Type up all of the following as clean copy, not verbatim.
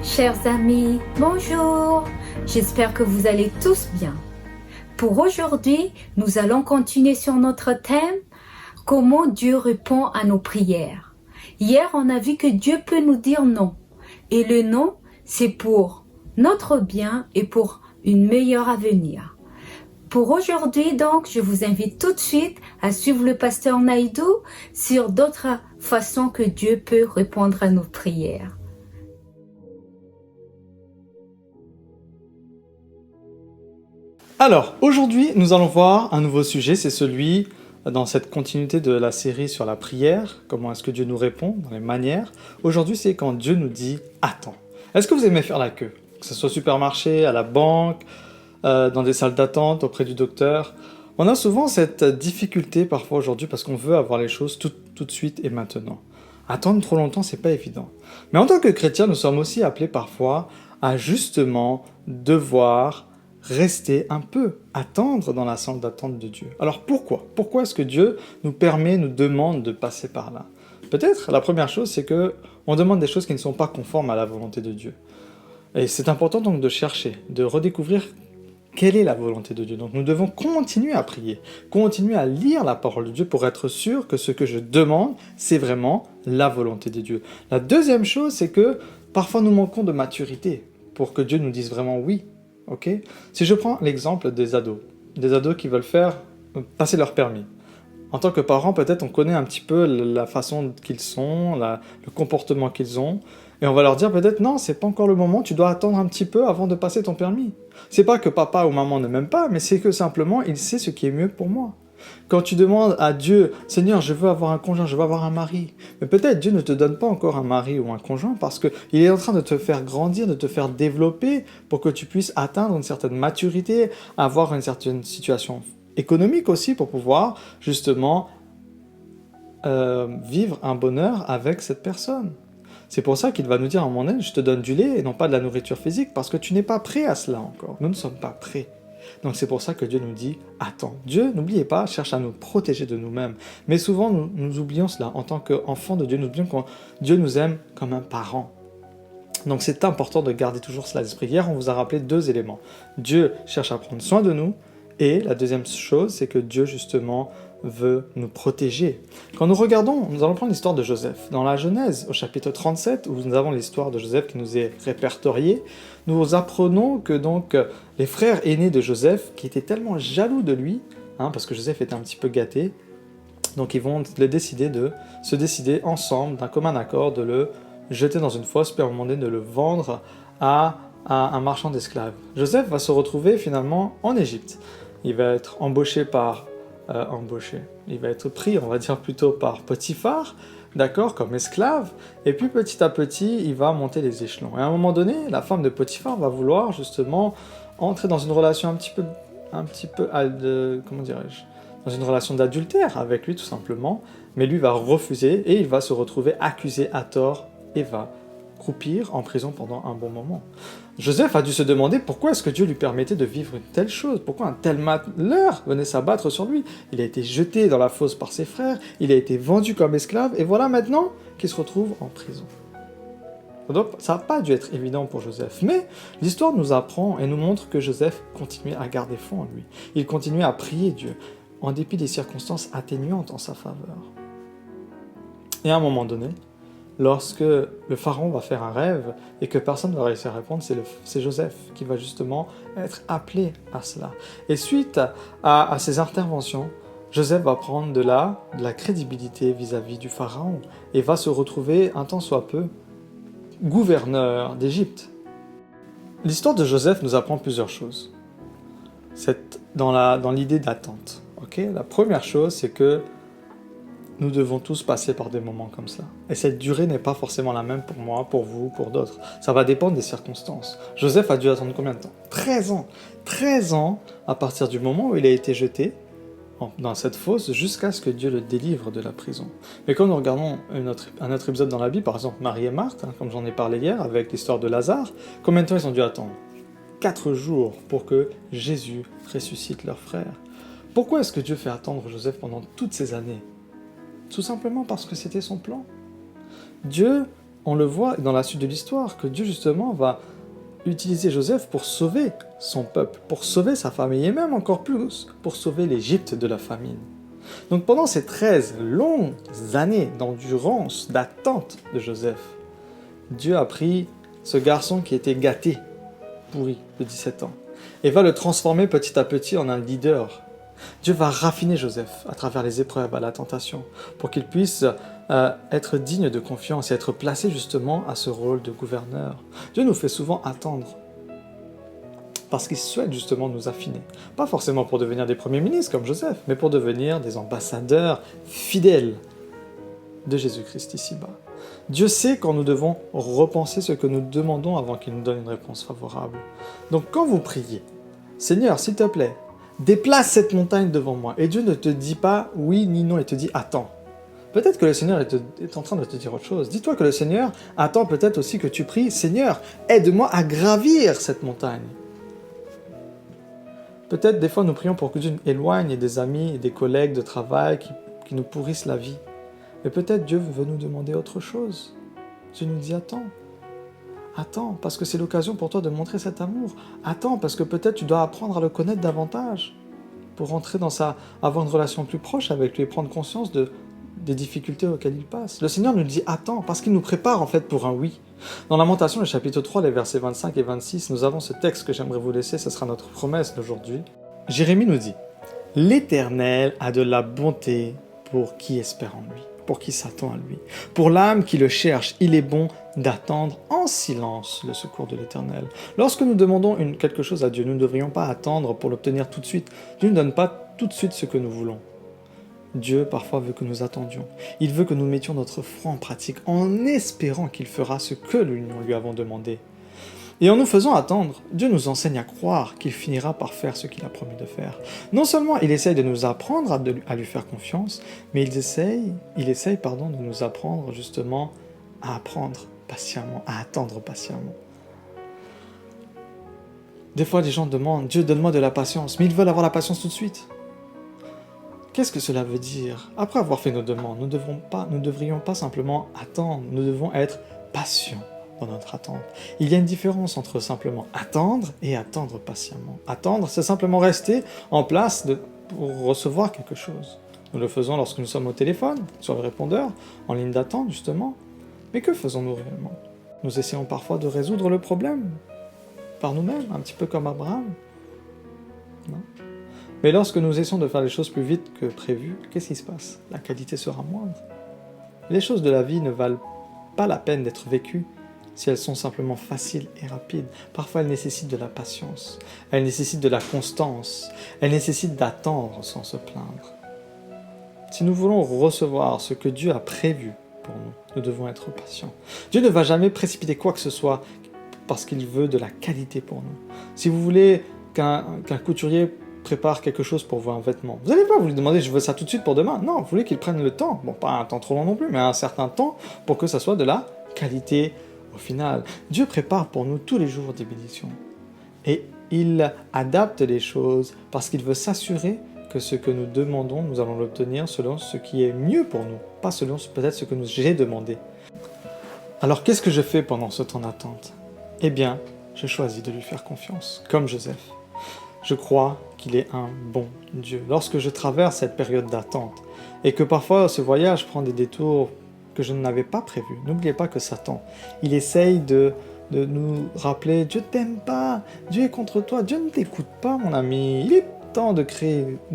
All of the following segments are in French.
Chers amis, bonjour. J'espère que vous allez tous bien. Pour aujourd'hui, nous allons continuer sur notre thème « Comment Dieu répond à nos prières ». Hier, on a vu que Dieu peut nous dire non. Et le non, c'est pour notre bien et pour une meilleure avenir. Pour aujourd'hui, donc, je vous invite tout de suite à suivre le pasteur Naïdou sur d'autres façons que Dieu peut répondre à nos prières. Alors, aujourd'hui, nous allons voir un nouveau sujet, c'est celui, dans cette continuité de la série sur la prière, comment est-ce que Dieu nous répond, dans les manières. Aujourd'hui, c'est quand Dieu nous dit « Attends ». Est-ce que vous aimez faire la queue? Que ce soit au supermarché, à la banque, dans des salles d'attente, auprès du docteur. On a souvent cette difficulté parfois aujourd'hui parce qu'on veut avoir les choses tout de suite et maintenant. Attendre trop longtemps, c'est pas évident. Mais en tant que chrétiens, nous sommes aussi appelés parfois à justement devoir rester un peu, attendre dans la salle d'attente de Dieu. Alors pourquoi? Pourquoi est-ce que Dieu nous demande de passer par là? Peut-être la première chose, c'est que on demande des choses qui ne sont pas conformes à la volonté de Dieu. Et c'est important donc de chercher, de redécouvrir quelle est la volonté de Dieu. Donc nous devons continuer à prier, continuer à lire la parole de Dieu pour être sûr que ce que je demande, c'est vraiment la volonté de Dieu. La deuxième chose, c'est que parfois nous manquons de maturité pour que Dieu nous dise vraiment oui. Okay? Si je prends l'exemple des ados qui veulent passer leur permis. En tant que parent, peut-être on connaît un petit peu la façon qu'ils sont, le comportement qu'ils ont, et on va leur dire peut-être non, c'est pas encore le moment, tu dois attendre un petit peu avant de passer ton permis. C'est pas que papa ou maman ne m'aiment pas, mais c'est que simplement il sait ce qui est mieux pour moi. Quand tu demandes à Dieu, Seigneur, je veux avoir un conjoint, je veux avoir un mari, mais peut-être Dieu ne te donne pas encore un mari ou un conjoint parce qu'il est en train de te faire grandir, de te faire développer pour que tu puisses atteindre une certaine maturité, avoir une certaine situation économique aussi pour pouvoir justement vivre un bonheur avec cette personne. C'est pour ça qu'il va nous dire à un moment donné, je te donne du lait et non pas de la nourriture physique parce que tu n'es pas prêt à cela encore. Nous ne sommes pas prêts. Donc c'est pour ça que Dieu nous dit « Attends ». Dieu, n'oubliez pas, cherche à nous protéger de nous-mêmes. Mais souvent, nous oublions cela. En tant qu'enfants de Dieu, nous oublions que Dieu nous aime comme un parent. Donc c'est important de garder toujours cela à l'esprit. Hier, on vous a rappelé deux éléments. Dieu cherche à prendre soin de nous, et la deuxième chose, c'est que Dieu, justement, veut nous protéger. Quand nous regardons, nous allons prendre l'histoire de Joseph. Dans la Genèse, au chapitre 37, où nous avons l'histoire de Joseph qui nous est répertoriée, nous apprenons que donc les frères aînés de Joseph, qui étaient tellement jaloux de lui, parce que Joseph était un petit peu gâté, donc ils vont se décider ensemble, d'un commun accord, de le jeter dans une fosse, puis à un moment donné de le vendre à un marchand d'esclaves. Joseph va se retrouver finalement en Égypte. Il va être il va être pris, on va dire plutôt par Potiphar, d'accord, comme esclave, et puis petit à petit, il va monter les échelons. Et à un moment donné, la femme de Potiphar va vouloir justement entrer dans une relation un petit peu comment dirais-je, dans une relation d'adultère avec lui tout simplement, mais lui va refuser et il va se retrouver accusé à tort et va croupir en prison pendant un bon moment. Joseph a dû se demander pourquoi est-ce que Dieu lui permettait de vivre une telle chose, pourquoi un tel malheur venait s'abattre sur lui. Il a été jeté dans la fosse par ses frères, il a été vendu comme esclave, et voilà maintenant qu'il se retrouve en prison. Donc ça n'a pas dû être évident pour Joseph, mais l'histoire nous apprend et nous montre que Joseph continuait à garder foi en lui. Il continuait à prier Dieu, en dépit des circonstances atténuantes en sa faveur. Et à un moment donné, lorsque le pharaon va faire un rêve et que personne ne va réussir à répondre, c'est Joseph qui va justement être appelé à cela. Et suite à ces interventions, Joseph va prendre de la crédibilité vis-à-vis du pharaon et va se retrouver, un temps soit peu, gouverneur d'Égypte. L'histoire de Joseph nous apprend plusieurs choses. C'est dans l'idée d'attente. Okay? La première chose, c'est que nous devons tous passer par des moments comme cela. Et cette durée n'est pas forcément la même pour moi, pour vous, pour d'autres. Ça va dépendre des circonstances. Joseph a dû attendre combien de temps? 13 ans. 13 ans à partir du moment où il a été jeté dans cette fosse jusqu'à ce que Dieu le délivre de la prison. Mais quand nous regardons un autre épisode dans la Bible, par exemple Marie et Marthe, comme j'en ai parlé hier avec l'histoire de Lazare, combien de temps ils ont dû attendre? 4 jours pour que Jésus ressuscite leur frère. Pourquoi est-ce que Dieu fait attendre Joseph pendant toutes ces années? Tout simplement parce que c'était son plan. Dieu on le voit dans la suite de l'histoire, que Dieu justement va utiliser Joseph pour sauver son peuple, pour sauver sa famille, et même encore plus, pour sauver l'Égypte de la famine. Donc pendant ces 13 longues années d'endurance, d'attente de Joseph, Dieu a pris ce garçon qui était gâté, pourri, de 17 ans, et va le transformer petit à petit en un leader. Dieu va raffiner Joseph à travers les épreuves, à la tentation, pour qu'il puisse être digne de confiance et être placé justement à ce rôle de gouverneur. Dieu nous fait souvent attendre, parce qu'il souhaite justement nous affiner. Pas forcément pour devenir des premiers ministres comme Joseph, mais pour devenir des ambassadeurs fidèles de Jésus-Christ ici-bas. Dieu sait quand nous devons repenser ce que nous demandons avant qu'il nous donne une réponse favorable. Donc quand vous priez, Seigneur, s'il te plaît, déplace cette montagne devant moi. Et Dieu ne te dit pas oui ni non, il te dit attends. Peut-être que le Seigneur est en train de te dire autre chose. Dis-toi que le Seigneur attend peut-être aussi que tu pries, Seigneur, aide-moi à gravir cette montagne. Peut-être des fois nous prions pour que Dieu nous éloigne des amis et des collègues de travail qui nous pourrissent la vie. Mais peut-être Dieu veut nous demander autre chose. Dieu nous dit attends. Attends, parce que c'est l'occasion pour toi de montrer cet amour. Attends, parce que peut-être tu dois apprendre à le connaître davantage pour rentrer avoir une relation plus proche avec lui et prendre conscience des difficultés auxquelles il passe. Le Seigneur nous dit attends, parce qu'il nous prépare en fait pour un oui. Dans Lamentation, le chapitre 3, les versets 25 et 26, nous avons ce texte que j'aimerais vous laisser, ce sera notre promesse d'aujourd'hui. Jérémie nous dit « L'Éternel a de la bonté pour qui espère en lui, pour qui s'attend à lui. Pour l'âme qui le cherche, il est bon d'attendre en silence le secours de l'Éternel. » Lorsque nous demandons quelque chose à Dieu, nous ne devrions pas attendre pour l'obtenir tout de suite. Dieu ne donne pas tout de suite ce que nous voulons. Dieu parfois veut que nous attendions. Il veut que nous mettions notre foi en pratique en espérant qu'il fera ce que nous lui avons demandé. Et en nous faisant attendre, Dieu nous enseigne à croire qu'il finira par faire ce qu'il a promis de faire. Non seulement il essaye de nous apprendre à lui faire confiance, mais il essaye de nous apprendre justement à apprendre patiemment, à attendre patiemment. Des fois, les gens demandent « Dieu, donne-moi de la patience », mais ils veulent avoir la patience tout de suite. Qu'est-ce que cela veut dire? Après avoir fait nos demandes, nous ne devrions pas simplement attendre, nous devons être patients dans notre attente. Il y a une différence entre simplement attendre et attendre patiemment. Attendre, c'est simplement rester en place pour recevoir quelque chose. Nous le faisons lorsque nous sommes au téléphone, sur le répondeur, en ligne d'attente justement. Mais que faisons-nous réellement? Nous essayons parfois de résoudre le problème par nous-mêmes, un petit peu comme Abraham. Non? Mais lorsque nous essayons de faire les choses plus vite que prévu, qu'est-ce qui se passe? La qualité sera moindre. Les choses de la vie ne valent pas la peine d'être vécues si elles sont simplement faciles et rapides. Parfois, elles nécessitent de la patience, elles nécessitent de la constance, elles nécessitent d'attendre sans se plaindre. Si nous voulons recevoir ce que Dieu a prévu pour nous, nous devons être patients. Dieu ne va jamais précipiter quoi que ce soit parce qu'il veut de la qualité pour nous. Si vous voulez qu'un couturier prépare quelque chose pour vous, un vêtement. Vous n'allez pas vous lui demander « je veux ça tout de suite pour demain ». Non, vous voulez qu'il prenne le temps, bon pas un temps trop long non plus, mais un certain temps pour que ça soit de la qualité au final. Dieu prépare pour nous tous les jours des bénédictions. Et il adapte les choses parce qu'il veut s'assurer que ce que nous demandons, nous allons l'obtenir selon ce qui est mieux pour nous, pas selon peut-être ce que j'ai demandé. Alors qu'est-ce que je fais pendant ce temps d'attente? Eh bien, je choisis de lui faire confiance, comme Joseph. Je crois qu'il est un bon Dieu. Lorsque je traverse cette période d'attente et que parfois ce voyage prend des détours que je n'avais pas prévus, n'oubliez pas que Satan, il essaye de nous rappeler « Dieu ne t'aime pas, Dieu est contre toi, Dieu ne t'écoute pas mon ami, il est temps de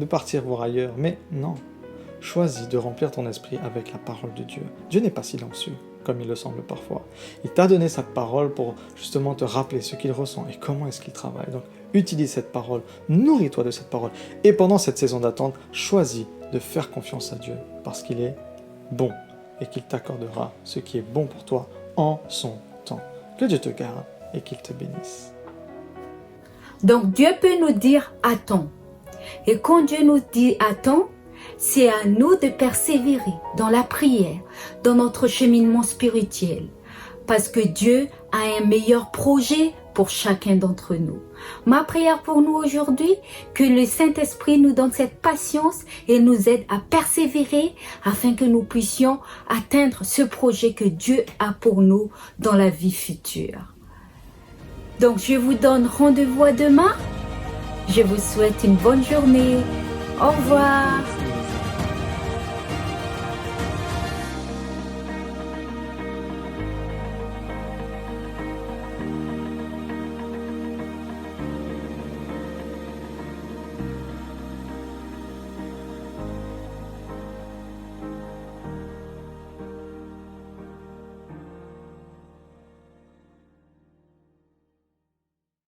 partir voir ailleurs. » Mais non, choisis de remplir ton esprit avec la parole de Dieu. Dieu n'est pas silencieux, comme il le semble parfois. Il t'a donné sa parole pour justement te rappeler ce qu'il ressent et comment est-ce qu'il travaille. Donc, utilise cette parole, nourris-toi de cette parole. Et pendant cette saison d'attente, choisis de faire confiance à Dieu parce qu'il est bon et qu'il t'accordera ce qui est bon pour toi en son temps. Que Dieu te garde et qu'il te bénisse. Donc Dieu peut nous dire « attends ». Et quand Dieu nous dit « attends », c'est à nous de persévérer dans la prière, dans notre cheminement spirituel. Parce que Dieu a un meilleur projet pour chacun d'entre nous. Ma prière pour nous aujourd'hui, que le Saint-Esprit nous donne cette patience et nous aide à persévérer afin que nous puissions atteindre ce projet que Dieu a pour nous dans la vie future. Donc, je vous donne rendez-vous à demain. Je vous souhaite une bonne journée. Au revoir.